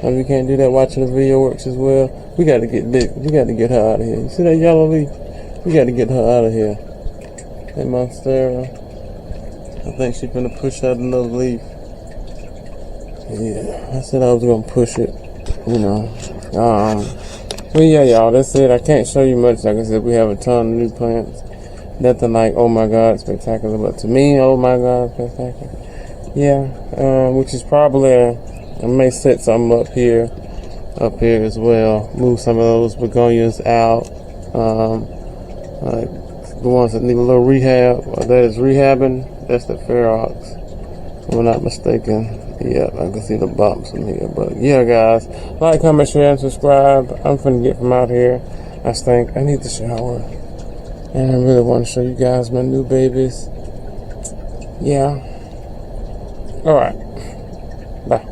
If you can't do that, watching the video works as well. We got to get big. We got to get her out of here. You see that yellow leaf? We got to get her out of here. Hey, Monstera. I think she's gonna push out another leaf. Yeah, I said I was gonna push it. You know. Well, yeah, y'all. That's it. I can't show you much. Like I said, we have a ton of new plants. Nothing like, oh my God, spectacular. But to me, oh my God, spectacular. Yeah. Which is probably. I may set something up here as well. Move some of those begonias out. Like the ones that need a little rehab. That is rehabbing. That's the Ferox. If I'm not mistaken. Yeah, I can see the bumps in here. But yeah, guys. Like, comment, share, and subscribe. I'm finna get from out here. I think I need to shower. And I really want to show you guys my new babies. Yeah. Alright. Bye.